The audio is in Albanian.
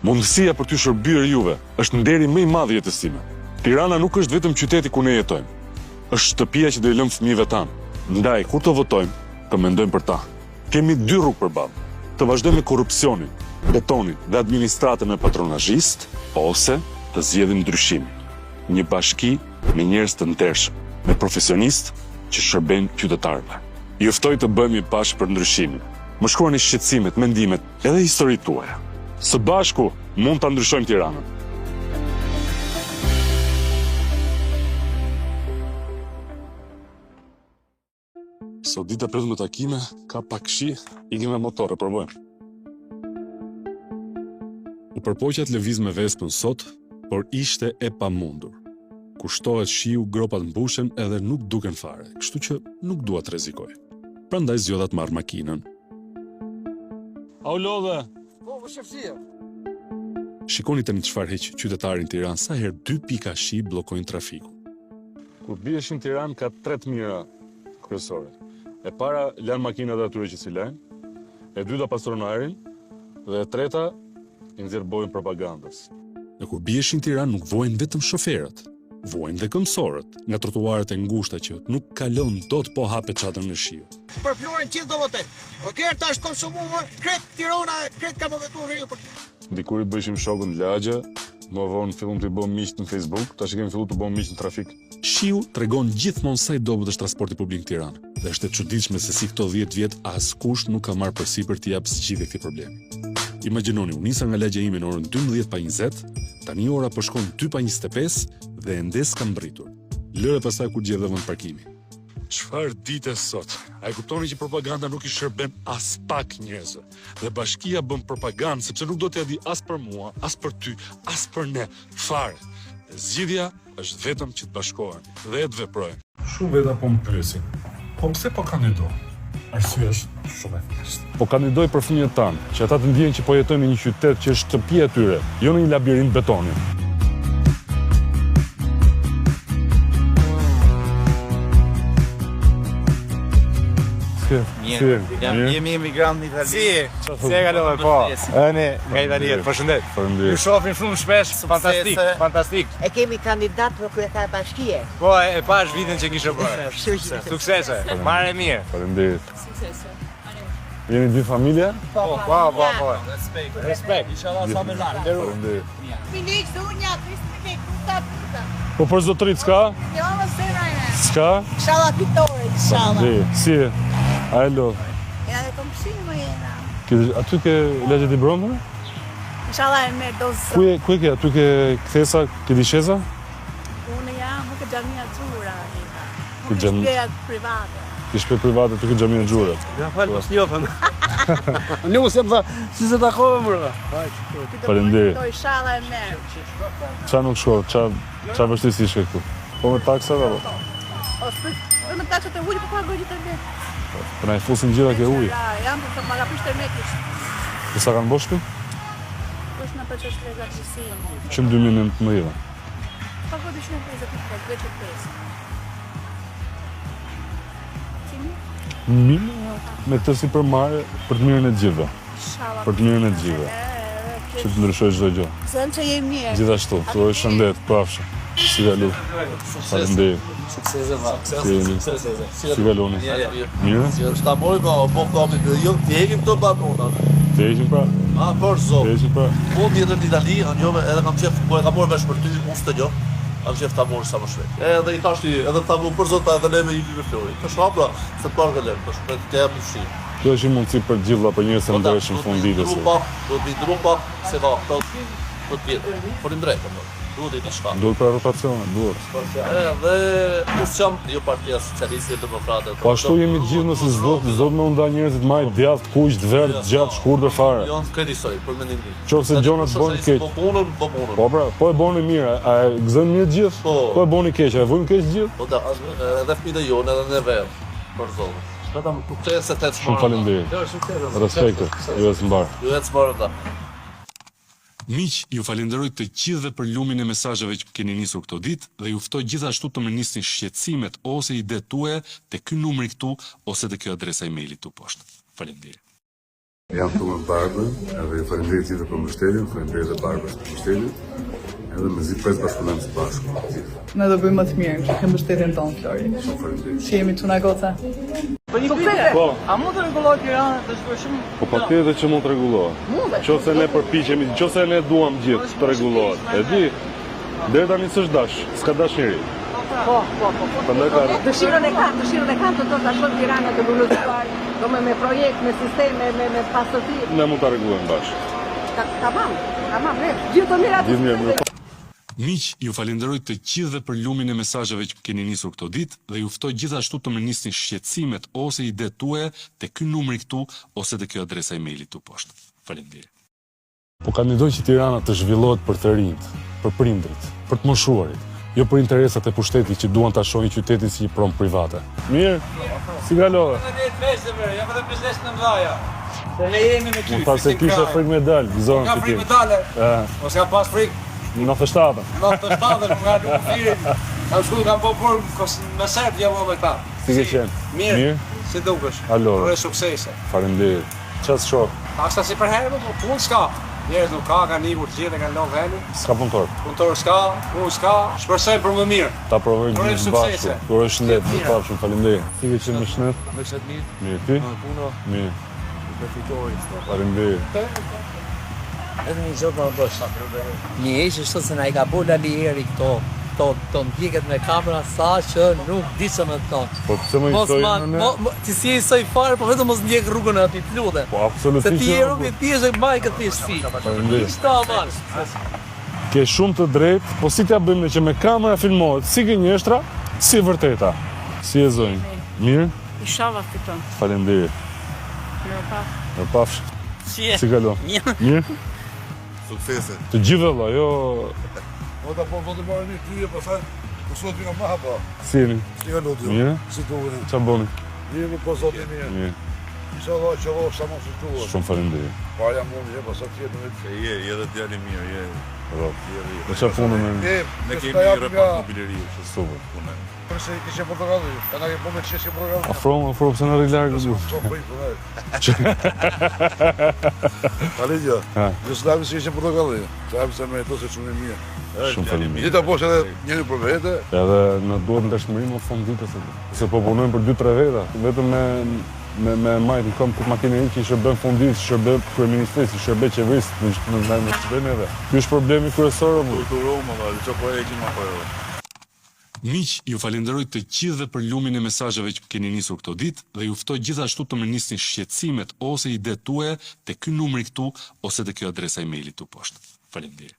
Mundësia për t'ju shërbyer juve është nderi më i madh i jetës time. Tirana nuk është vetëm qyteti ku ne jetojmë. Është shtëpia që do i lëmë fëmijëve tanë. Ndaj, kur të votojmë, të mendojmë për ta. Kemi dy rrugë përballë. Të vazhdojmë me korrupsionin, betonin dhe administratën me patronazhist, ose të zgjedhim ndryshimin. Një bashki me njerëz të ndershëm, me profesionistë që shërbejnë qytetarëve. Ju ftoj të bëhemi bashkë për ndryshimin. Më shkruani shqetësimet, mendimet edhe historitë tuaja. Së bashku mund ta ndryshojmë Tiranën. Sot dita e me takime, ka pak shi, ikim me motore, provojmë. U përpoqja të lëviz me Vespën sot, por ishte e pamundur. Kur shtohet shiu, gropat mbushen edhe nuk duken fare, kështu që nuk dua të rrezikoj. Prandaj zgjodha të marr makinën. Au lodhe! Po, shefësia. Shikoni tani çfarë heq qytetarin Tiranë sa herë 2 pika shi bllokojnë trafikun. Kur biesh në Tiranë ka 3 të mira kryesore. E para lan makinat atyre që si lajnë, e dyta pastron ajrin, dhe e treta i nxjerr bojën propagandës. Dhe kur biesh në Tiranë nuk vojnë vetëm shoferët, vojnë dhe këmbësorët nga trotuarët e ngushta që nuk kalon dot po hapet çadër në shiu. Për Florën gjithë do votoj. O kërë ta është konsumuar, kretë Tirana, kretë ka më vetuar rriu për... Dikur i bëjshim shokun lagje, më vonë fillum të i bëm miq në Facebook, tash kemi filluar të bëjmë miq në trafik. Shiu tregon gjithmonë sa i dobët është transporti publik në Tiranë. Dhe është e çuditshme se si këto 10 vjet askush nuk ka marrë përsipër t'i jap zgjidhje këtij problemi. Imagjinoni, u nisa nga lagja ime në orën 12:20, tani ora po shkon 2:25 dhe ende s'kam mbritur. Lëre pastaj kur gjedhë vend parkimi. Çfarë dite sot? A e kuptoni që propaganda nuk i shërben as pak njerëzve. Dhe bashkia bën propagandë sepse nuk do t'ia di as për mua, as për ty, as për ne, fare. Dhe zgjidhja është vetëm që të bashkohen dhe të veprojnë. Shumë veta po më pyesin. Po pse po kandido? Arsye është shumë e thjeshtë. Po kandidoj për fëmijët tanë, që ata të ndjejnë që po jetojnë në një qytet që është shtëpia e tyre, jo në një labirint betoni. Jemi emigrant në Itali. Si e kalove, po. Eni nga Italia, përshëndet. Ju shohim shumë shpesh, fantastik, fantastik. E kemi kandidat për kryetar bashkie. Po, e pash vitin që kishe bërë. Suksese, marrë e mirë. Faleminderit. Jeni dy familje? Po. Respekt. Inshallah sa më larg. Finik dunja, Kristi kuta. Po për zotrit s'ka? Jo, mos e rajnë. S'ka? Inshallah fitore, inshallah. Si e? Alo. Ja dhe kom shimë më jena. Aty ke lagjet i bromër? Inshallah e merë dozë. Ku e ke? Aty ke kthesa, ke disheza? Unë jam, nuk e gjamia gjura. Ke Nuk e shpjeja private. Ke shpe private, aty ke xhamia xhura. Ja falë, mos njofën. Nuk se më tha, si se takove më. Faleminderit. Inshallah e merë. Qa nuk shko? Qa vështirësi shke këtu? Po me taksat apo? O me taksat e ujë, po ka gojë të ndërë. Po na i fusin gjitha ke ujë. Jam për të magapisht e metis. Dhe sa kanë boshpi? Kush në përqesh të legatësinë. Qëm 2019. Pa godi shumë 25, 25. Mirë, me këtë si përmarrë për të mirën e gjithëve. Për të mirën e gjithëve. Që të ndryshoj çdo gjë. Zënë që jemi mirë. Gjithashtu, thuaj shëndet, pafshë. Si kalu? Faleminderit. Si kaloni? Mirë? Shta mori po kami të jo, të hekim të banona. Të heqim pra? A, për zot. Të heqim pra? Po vjetër në Itali, edhe kam qef, po e kam morë vesh për ty, unë së të gjo. Kam qef ta morë sa më shpejt. Edhe i tashti, edhe ta mu për zot, edhe ne me jimi me Flori. Të shapra, se të parë gëlem, të shpejt të jam në shi. Kjo është një mundësi për gjithë për njërës e ndreshën funditës. Do të bi drupa, se ka, do të vjetë. Por i drejtë, duhet i të shka. Duhet për rotacione, duhet. Dhe usë qam, jo partia socialiste e demokrate. Po ashtu jemi gjithë nëse zdo me unda njerëzit maj djath, kuq, dvert, gjatë, shkurtër fare. Jo, kredisoj, për mendim një. Qoftë se gjonat bënë keq. Po punën. Po pra, po e bëni mirë, a e gëzën mirë gjithë? Po e bëni keq, a e vujmë keq gjithë? Po da, edhe fëmijët e jonë, edhe ne verë, për zonë. Vetëm sukses e të Shumë faleminderit. Respekte, ju e së Ju e të mbarë da. Miq, ju falenderoj të gjithëve për lumin e mesazheve që keni nisur këto ditë dhe ju ftoj gjithashtu të më nisni shqetësimet ose idetë tuaja te ky numri këtu ose te kjo adresa e-mailit këtu poshtë. Faleminderit. Jam këtu me Barbën, edhe ju faleminderit gjithë për mbështetjen, faleminderit edhe Barbës për mbështetjen, edhe mezi pres bashkëpunim së bashku. Ne do bëjmë më të mirë, që ke mbështetjen tonë, Flori. Shumë faleminderit. Që jemi çuna goca. Po. A mund të rregullojë Tirana të shkojë shumë? Po patjetër që mund të rregullohet. Nëse ne përpiqemi, nëse ne duam gjithë të rregullohet. E di, deri tani s'është dash, s'ka dashuri. Po. Prandaj ka Dëshirën e kam të ta shoh Tiranën të zhvilluar, do me projekt, me sistem, me pasojë. ne mund ta rregullojmë bashkë. Tamam, ne. Gjithë të mirat. Gjithë mirë. Miq, ju falenderoj të gjithëve për lumin e mesazheve që keni nisur këto ditë dhe ju ftoj gjithashtu të më nisni shqetësimet ose idetë tuaja te ky numri këtu ose te kjo adresa emaili këtu poshtë. Faleminderit. Po kandidoj që Tirana të zhvillohet për të rinjt, për prindrit, për të moshuarit, jo për interesat e pushtetit që duan ta shohin qytetin si një promë private. Mirë? Si kalove? Ja vetëm biznes në mdhaja. Se ne jemi me ty. Unë thasë se kisha frikë me dalë, gëzohen Ka të frikë ti. me dale. Mos ka pas frikë. 97. Në të shtadër, nga nuk firin. Kam shku, kam po por me sert jamo me këta. Si ke qenë? Mirë. Si dukesh? Alo. Ure suksese. Faleminderit. Ças shoh? Aksa si për herë, po punë s'ka. Njerëz nuk ka nikur të gjithë, kanë lënë vendin. S'ka punëtor. Punëtor s'ka, punë s'ka. Shpresoj për më mirë. Ta provojmë Ure gjithë bashkë. suksese. Kur është shëndet, më pafshim, faleminderit. Si ke qenë më shëndet? Me qëtë mirë, Mirë ti? puno, Mirë. me fitoj. Faleminderit. Edhe një gjë për bësh. Një heqë është se na I ka bola lieri këto ndjeket me kamera sa që nuk di që me të thonë. Po pse më Mos historinë ma, ti si e soi fare, po vetëm mos ndjek rrugën e atij të lutem. Po absolutisht. Se ti je rrugë ti je maj këtë si. Faleminderit. Sta man. Ke shumë të drejtë, po si t'ja bëjmë ne që me kamera filmohet, si gënjeshtra, si e vërteta. Si e zonjë? Mirë? Inshallah fiton. Faleminderit. Mirpafsh. Si kalon? Mirë? Suksese. Të gjithë valla, jo Po ta po të marrë një tyje, pastaj po sot nga më hapa. si jeni? Si ka lutje? Mirë? Si duhet? Ç'a bëni? Jemi po zotin mirë. Mirë. Inshallah që vao sa mos shtuar. Shumë faleminderit. Pa jam unë, je pastaj tjetër me Je edhe djali mirë, je. Rrok. Në çfarë punë me? Ne kemi një repat mobileri, kështu Super. punë. Përse kishe portokalli, ana ke po me çeshje portokalli. Afro pse na rri larg këtu. Ço po I thonë. Alidja. Ju slavi se ishe portokalli. Slavi se me to se çunë mirë. Shumë faleminderit. Jeta bosh edhe njëri për vete. Edhe në duhet ndeshmëri më fund ditës. Se po punojmë për 2-3 veta, vetëm me majtë kom këtë makineri që I shërben fundit, shërben kryeministrisë, shërben qeverisë, në shërben edhe. Ky është problemi kryesor apo? Kulturoma, ço po e kemi apo. Miq, ju falenderoj të gjithëve për lumin e mesazheve që keni nisur këto ditë dhe ju ftoj gjithashtu të më nisni shqetësimet ose idetë tuaja te ky numri këtu ose te kjo adresa emaili këtu poshtë. Faleminderit.